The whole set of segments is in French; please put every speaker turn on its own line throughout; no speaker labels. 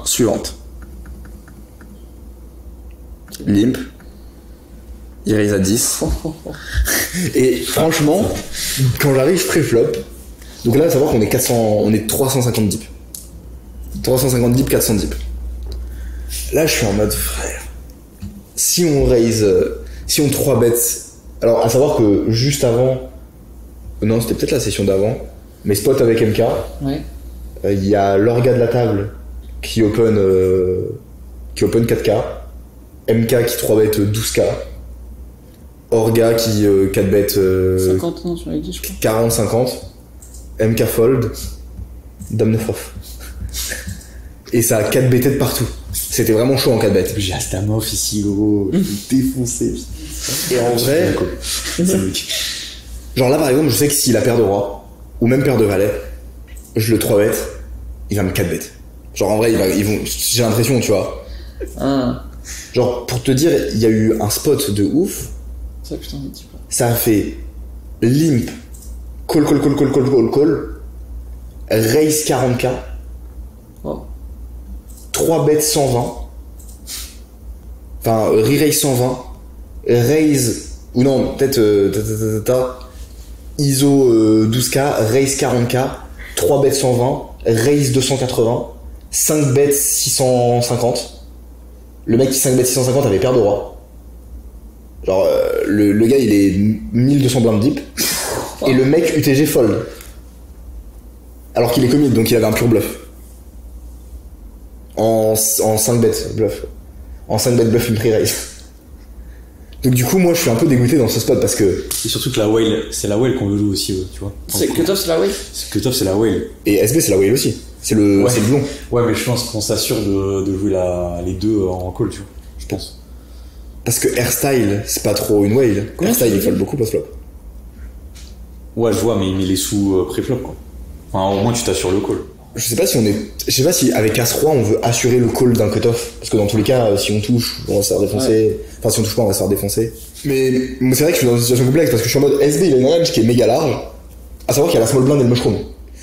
Suivante. Limp. Il raise à 10. Et franchement, quand j'arrive, je pré-flop. Donc là, à savoir qu'on est 350 deep. 350 deep, 400 deep. Là, je suis en mode frère. Si on raise, si on 3 bets. Alors, à savoir que juste avant. Non, c'était peut-être la session d'avant. Mais spot avec MK.
Ouais.
Il y a l'orga de la table qui open 4K. MK qui 3 bet 12K. Orga qui 4 bet
50 non, sur les 10, je crois.
40-50. MK fold. Dame 9 off. Et ça a 4 BT de partout. C'était vraiment chaud en 4 bêtes.
J'ai Astamov ici, gros. Défoncé.
Et en vrai, genre là par exemple, je sais que s'il a paire de roi, ou même paire de valet, je le 3 bet, il va me 4 bet. Genre en vrai, ils vont, j'ai l'impression, tu vois.
Ah.
Genre pour te dire, il y a eu un spot de ouf.
Ça, putain, de type là.
Ça a fait limp, call, raise 40K.
Oh.
3 bêtes 120. Enfin, re-raise 120. Raise. Ou non, peut-être. ISO 12K, raise 40K. 3 bêtes 120. Raise 280. 5 bêtes 650. Le mec qui 5 bêtes 650 avait paire de roi. Genre, le gars il est 1200 blindes deep. Et le mec UTG fold. Alors qu'il est commit, donc il avait un pur bluff. En 5 bêtes bluff. En 5 bêtes bluff, une pre-raise. Donc du coup, moi, je suis un peu dégoûté dans ce spot parce que...
Et surtout que la whale, c'est la whale qu'on veut jouer aussi, tu vois.
C'est cutoff, c'est la wave.
Cutoff, c'est la whale.
Et SB, c'est la whale aussi. C'est le blond.
Ouais, mais je pense qu'on s'assure de jouer les deux en call, tu vois. Je pense.
Parce que Airstyle, c'est pas trop une whale. Airstyle, il fold beaucoup post-flop.
Ouais, je vois, mais il met les sous pré-flop, quoi. Enfin, au moins, tu t'assures le call.
Je sais pas si avec As-3 on veut assurer le call d'un cutoff. Parce que dans tous les cas, si on touche, on va se faire défoncer. Ouais. Enfin, si on touche pas, on va se faire défoncer. Mais c'est vrai que je suis dans une situation complexe parce que je suis en mode SB, il a une range qui est méga large. À savoir qu'il y a la small blind et le mushroom.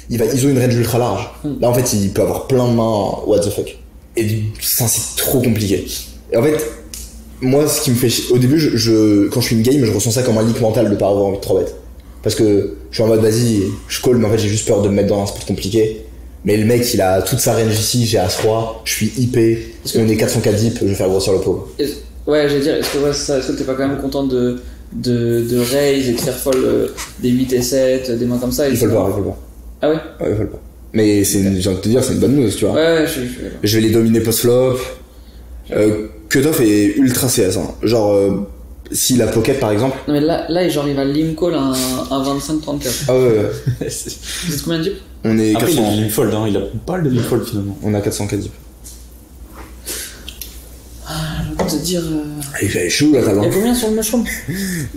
Il va ISO une range ultra large. Là, en fait, il peut avoir plein de mains. What the fuck. Et ça, c'est trop compliqué. Et en fait, moi, ce qui me fait chier, au début, quand je suis une game, je ressens ça comme un leak mental de pas avoir envie de 3 bêtes. Parce que je suis en mode, vas-y, je call, mais en fait, j'ai juste peur de me mettre dans un spot compliqué. Mais le mec, il a toute sa range ici, j'ai As-3, je suis IP, parce qu'on est 404 deep, je vais faire grossir le pot.
Ouais, j'allais dire, est-ce que t'es pas quand même content de raise et de faire fold des 8 et 7, des mains comme ça?
Il faut le voir.
Ah ouais?
Ouais, il faut le voir. Mais j'ai envie de te dire, c'est une bonne news, tu vois.
Ouais,
je vais les dominer post-flop. Cutoff est ultra CS, hein. Genre, si la pocket par exemple.
Non mais là genre il va lim call un 25-34.
Ah ouais.
Vous êtes combien de deep?
On est
après
400.
il a lim fold, hein. Il a pas le lim fold finalement.
On a 404 deep.
Je vais te dire.
Il fait chaud la table.
Il y a combien sur le mushroom?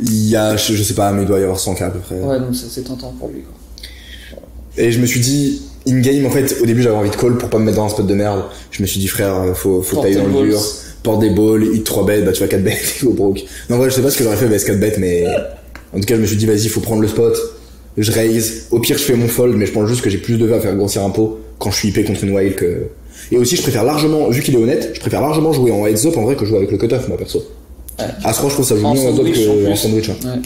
Il y a, je sais pas, mais il doit y avoir 100K à peu près.
Ouais, donc c'est tentant pour lui quoi.
Et je me suis dit, in-game en fait, au début j'avais envie de call pour pas me mettre dans un spot de merde. Je me suis dit frère, faut tailler dans le dur. Porte des balls, hit 3 bêtes, bah tu vas 4 bêtes, il faut broke. Non, ouais, je sais pas ce que j'aurais fait avec 4 bêtes, mais en tout cas, je me suis dit, vas-y, faut prendre le spot. Je raise. Au pire, je fais mon fold, mais je pense juste que j'ai plus de V à faire grossir un pot quand je suis IP contre une whale que. Et aussi, je préfère largement, vu qu'il est honnête, je préfère largement jouer en heads up en vrai que jouer avec le cutoff, moi perso.
Ouais.
As-3, je trouve ça joue mieux en heads up qu'en sandwich. Hein.
Ouais.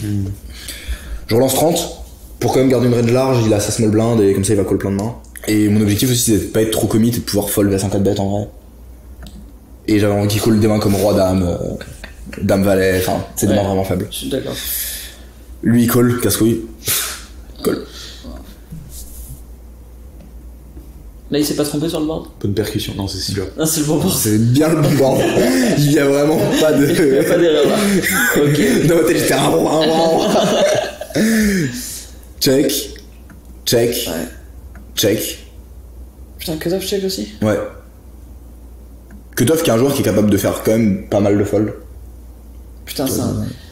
Je relance 30 pour quand même garder une range large, il a sa small blind et comme ça il va call plein de mains. Et mon objectif aussi, c'est de pas être trop commit et de pouvoir fold vers 104 bêtes en vrai. Et j'avais envie qu'il call des mains comme roi dame, dame valet, enfin c'est des mains vraiment faibles.
Je suis d'accord.
Lui il call, casse-couille. Call.
Là il s'est pas trompé sur le board?
Bonne percussion, non c'est sûr.
Ah c'est le bon board.
C'est bien le bon board. Il y a vraiment pas de.
Il y a pas d'erreur là. Ok.
Dans ma tête j'étais un roi. Check. Check.
Ouais.
Check.
Putain, cutoff check aussi?
Ouais. Cutoff qui est un joueur qui est capable de faire quand même pas mal de fold.
Putain,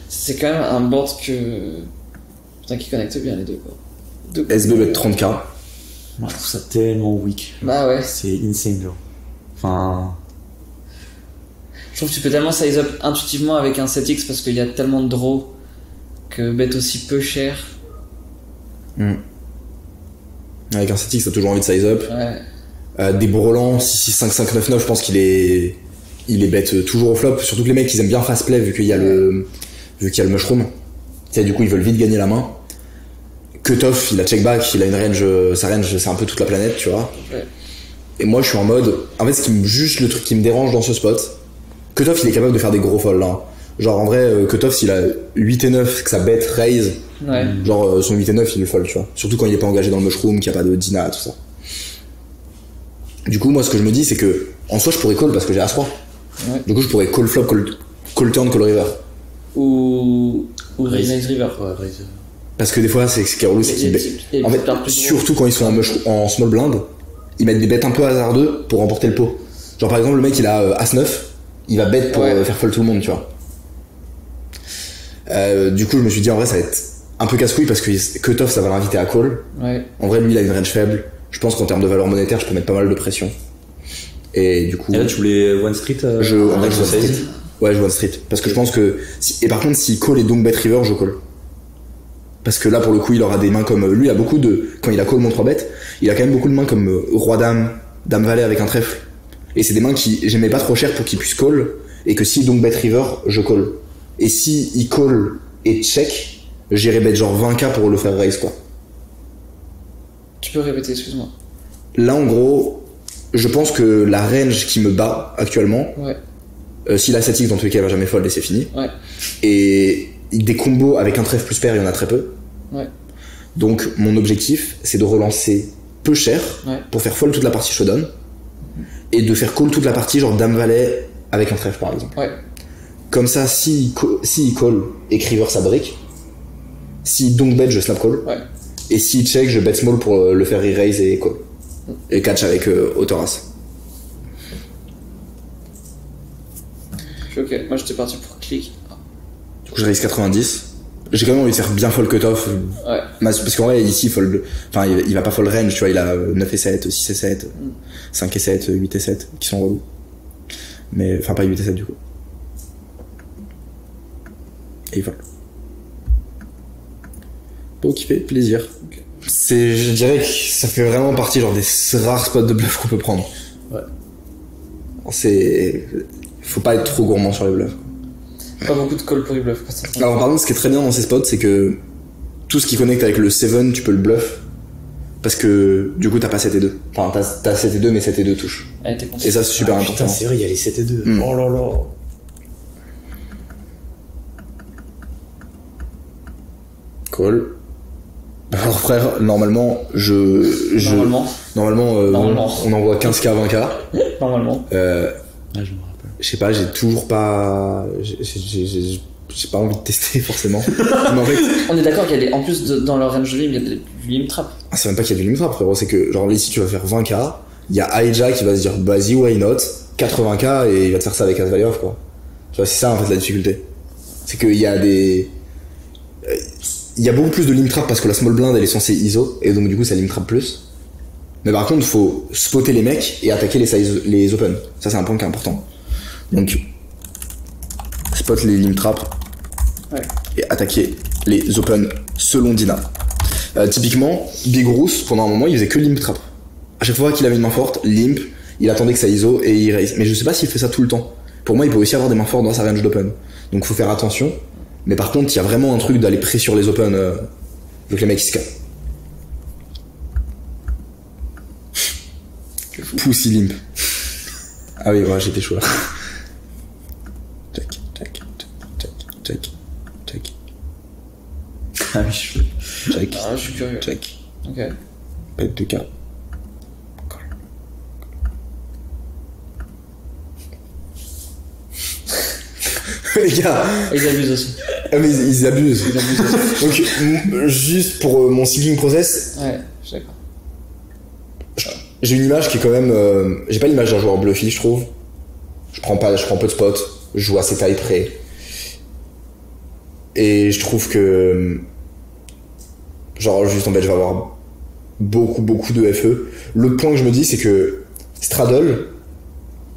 c'est quand même un board que. Putain, qui connecte bien les deux quoi.
SB bet 30K.
Ouais, je trouve ça tellement weak.
Bah ouais.
C'est insane, genre. Enfin.
Je trouve que tu peux tellement size up intuitivement avec un 7x parce qu'il y a tellement de draw que bet aussi peu cher.
Avec un 7x, t'as toujours envie de size up.
Ouais.
Des Brolan 6-6-5-5-9-9, je pense qu'il est bête toujours au flop. Surtout que les mecs ils aiment bien fast play vu qu'il y a le mushroom. Tu sais, du coup ils veulent vite gagner la main. Cutoff, il a check back, il a une range, sa range c'est un peu toute la planète, tu vois.
Ouais.
Et moi je suis en mode, en fait juste le truc qui me dérange dans ce spot, Cutoff il est capable de faire des gros folds là. Genre en vrai, Cutoff s'il a 8 et 9, que ça bet raise,
Ouais.
genre son 8 et 9 il le fold, tu vois. Surtout quand il est pas engagé dans le mushroom, qu'il n'y a pas de Dina, tout ça. Du coup moi ce que je me dis c'est que, en soi je pourrais call parce que j'ai As-3.
Ouais.
Du coup je pourrais call flop, call turn, call river.
Ou Raise River.
Ouais, Raise.
Parce que des fois c'est ce qui est relou, c'est qu'ils bet. En fait, surtout quand ils sont en small blind, ils mettent des bêtes un peu hasardeux pour remporter le pot. Genre par exemple le mec il a As-9, il va bet pour faire fold tout le monde, tu vois. Du coup je me suis dit en vrai ça va être un peu casse-couille parce que Cutoff ça va l'inviter à call.
Ouais.
En vrai lui il a une range faible. Je pense qu'en termes de valeur monétaire je peux mettre pas mal de pression. Et du coup...
Et là tu voulais One Street
en vrai je joue One Street. Ouais je joue One Street. Parce que je pense que... Et par contre s'il call et donc bet river je call. Parce que là pour le coup il aura des mains comme... Lui il a beaucoup de... Quand il a call mon 3 bet, il a quand même beaucoup de mains comme Roi Dame, Dame Valet avec un trèfle. Et c'est des mains qui j'aimais pas trop cher pour qu'il puisse call. Et que si donc bet river je call. Et si il call et check, j'irai bet genre 20k pour le faire raise quoi.
Tu peux répéter, excuse-moi.
Là en gros, je pense que la range qui me bat actuellement,
Ouais.
S'il a 7x dans tous les cas il va jamais fold et c'est fini.
Ouais.
Et des combos avec un trèfle plus pair il y en a très peu.
Ouais.
Donc mon objectif c'est de relancer peu cher
Ouais.
pour faire fold toute la partie showdown et de faire call toute la partie genre dame valet avec un trèfle par exemple.
Ouais.
Comme ça s'il call et que river ça brique, s'il donc bet je snap call.
Ouais.
Et s'il check, je bet small pour le faire re-raise et call. Et catch avec Autoras.
Ok, moi j'étais parti pour click.
Du coup, je raise 90. J'ai quand même envie de faire bien fold cutoff.
Ouais.
Parce qu'en vrai, ici, fold. Enfin, il va pas fold range, tu vois, il a 9 et 7, 6 et 7, 5 et 7, 8 et 7, qui sont relous. Mais, enfin, pas 8 et 7 du coup. Et il fold. Donc, il fait plaisir. Je dirais que ça fait vraiment partie genre des rares spots de bluff qu'on peut prendre.
Ouais.
Faut pas être trop gourmand sur les bluffs.
Pas beaucoup de call pour les bluffs.
Alors par contre, ce qui est très bien dans ces spots, c'est que tout ce qui connecte avec le 7, tu peux le bluff. Parce que du coup, t'as pas 7 et 2. Enfin, t'as 7 et 2, mais 7 et 2 touches.
Ouais, t'es content.
Et ça, c'est super important.
Putain, c'est vrai, il y a les 7 et 2. Oh là là.
Call. Alors frère, normalement, Normalement, on envoie 15k, 20k.
Normalement.
Ah, je me rappelle.
Je sais pas, j'ai toujours pas... J'ai pas envie de tester forcément. Mais en fait...
On est d'accord qu'il y a en plus dans leur range de lim, il y a du lim trap.
Ah, c'est même pas qu'il y a du limit trap, frérot, c'est que genre ici tu vas faire 20k, il y a Aija qui va se dire vas-y, why not, 80k et il va te faire ça avec As Valet off quoi. Tu vois, c'est ça en fait la difficulté. C'est qu'il y a des... Il y a beaucoup plus de limit trap parce que la small blind elle est censée ISO et donc du coup ça limit trap plus. Mais par contre faut spotter les mecs et attaquer les open. Ça c'est un point qui est important. Donc spot les limit trap et attaquer les open selon Dina. Typiquement, Big Roos, pendant un moment, il faisait que limp trap. À chaque fois qu'il avait une main forte, limp, il attendait que ça ISO et il raise. Mais je sais pas s'il fait ça tout le temps. Pour moi, il peut aussi avoir des mains fortes dans sa range d'open. Donc faut faire attention. Mais par contre, il y a vraiment un truc d'aller près sur les open avec les mecs qui se calment. Pussy limp. Ah oui, ouais, j'étais chaud là. Check, check, check, check, check.
Ah oui, je
Check.
Ah, je suis curieux.
Check.
Ok.
Pète de K. Les gars,
Ils abusent aussi.
ah mais ils abusent. Donc, juste pour mon seeding process,
Ouais, je suis d'accord.
j'ai une image qui est quand même. J'ai pas l'image d'un joueur bluffy, je trouve. Je prends peu de spots, je joue assez taille près. Et je trouve que. Genre, juste en fait, je vais avoir beaucoup de FE. L'autre point que je me dis, c'est que Straddle,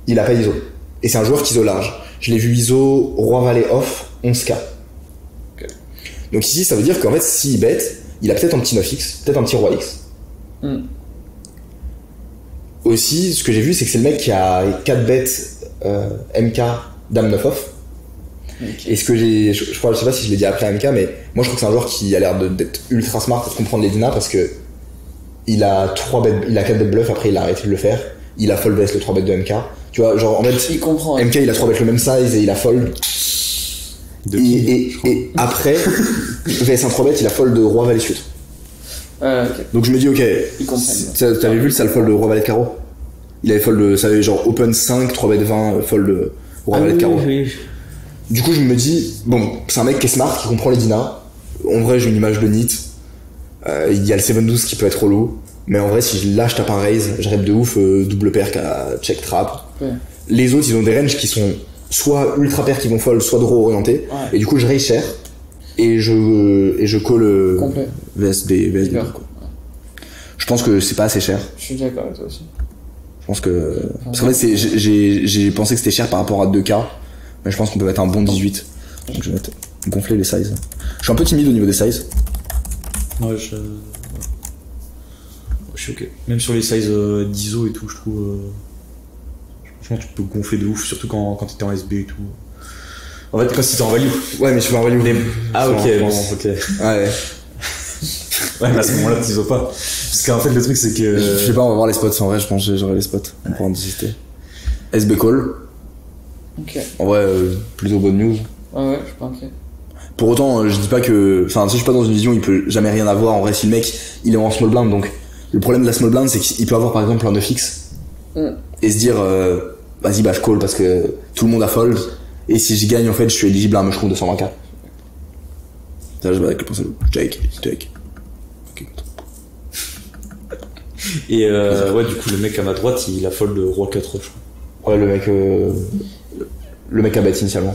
il a pas ISO. Et c'est un joueur qui ISO large. Je l'ai vu ISO Roi Valet off 11k.
Okay.
Donc ici, ça veut dire qu'en fait, s'il bet, il a peut-être un petit 9x, peut-être un petit Roi X. aussi, ce que j'ai vu, c'est que c'est le mec qui a 4 bêtes MK Dame 9 off.
Okay.
Et ce que je sais pas si je l'ai dit après MK, mais moi je trouve que c'est un joueur qui a l'air d'être ultra smart et de comprendre les dinas parce que il a 4 bêtes bluff, après il a arrêté de le faire. Il a fold vs le 3 bêtes de MK. Tu vois, genre en fait,
il comprend,
MK il a 3 bêtes le même size et il a fold. Et après, vs un 3 bêtes, il a fold de roi valet suite.
Okay.
Donc je me dis, ok,
il comprend.
T'avais vu le sale fold de roi valet de carreau? Il avait fold, ça avait genre open 5, 3 bêtes 20, fold de roi valet de carreau.
Oui.
Du coup, je me dis, bon, c'est un mec qui est smart, qui comprend les dinas. En vrai, j'ai une image de Nit. Il y a le 7-12 qui peut être relou. Mais en vrai, si je lâche tape un raise, je rêve de ouf, double paire à check trap.
Ouais.
Les autres, ils ont des ranges qui sont soit ultra paires qui vont fold, soit draw orientés.
Ouais.
Et du coup, je raise cher. Et je call
complet.
VSB. Quoi. Je pense que c'est pas assez cher.
Je suis d'accord avec toi aussi.
Je pense que. Parce qu'en fait, j'ai pensé que c'était cher par rapport à 2K. Mais je pense qu'on peut mettre un bon 18. Donc je vais mettre gonfler les sizes. Je suis un peu timide au niveau des sizes.
Ouais, je suis ok. Même sur les sizes d'ISO et tout, je trouve. Franchement, tu peux gonfler de ouf, surtout quand t'étais en SB et tout. En fait, quand c'était en value.
Ouais, mais je suis pas en value.
Ah, ok, bon, ok.
Ouais.
Ouais, mais à ce moment-là, t'ISO pas. Parce qu'en fait, le truc, c'est que.
Je sais pas, on va voir les spots. En vrai, je pense que j'aurai les spots. On pourra en discuter. SB call.
Ok.
En vrai, plutôt bonne news.
Ouais, je suis pas inquiet.
Pour autant, je dis pas que. Enfin, si je suis pas dans une vision, il peut jamais rien avoir. En vrai, si le mec, il est en small blind, donc. Le problème de la small blind, c'est qu'il peut avoir par exemple un 9x. Et se dire, vas-y, bah je call parce que tout le monde a fold. Et si je gagne, en fait, je suis éligible à un mushroom de 120k. Ça, je vais avec le pinceau. Take. Ok.
Et ouais, du coup, le mec à ma droite, il a fold de roi 4 off, je crois.
Ouais, le mec a bet initialement.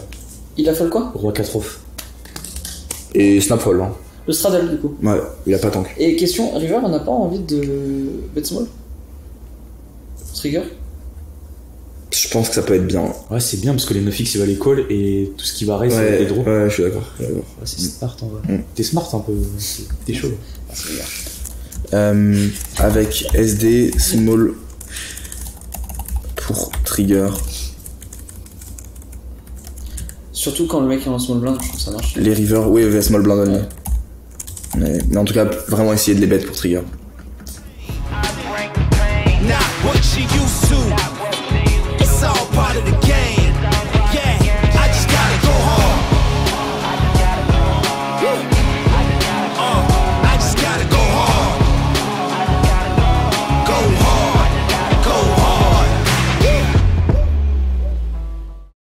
Il a fold quoi?
Roi 4 off.
Et snap fold, hein.
Le straddle du coup.
Ouais, il a pas tank.
Et question, River, on n'a pas envie de bet small? Trigger?
Je pense que ça peut être bien.
Ouais, c'est bien parce que les 9x il va les call et tout ce qui va rester, c'est des draws.
Ouais, je suis d'accord.
Ouais, c'est smart en vrai. T'es smart un peu, t'es chaud.
Ah, c'est bien.
Avec SD, small pour trigger.
Surtout quand le mec est en small blind, je trouve que ça marche.
Les rivers, oui, avec small blind only. Mais en tout cas, vraiment essayer de les bet pour trigger.
Not what you used to. It's all part of the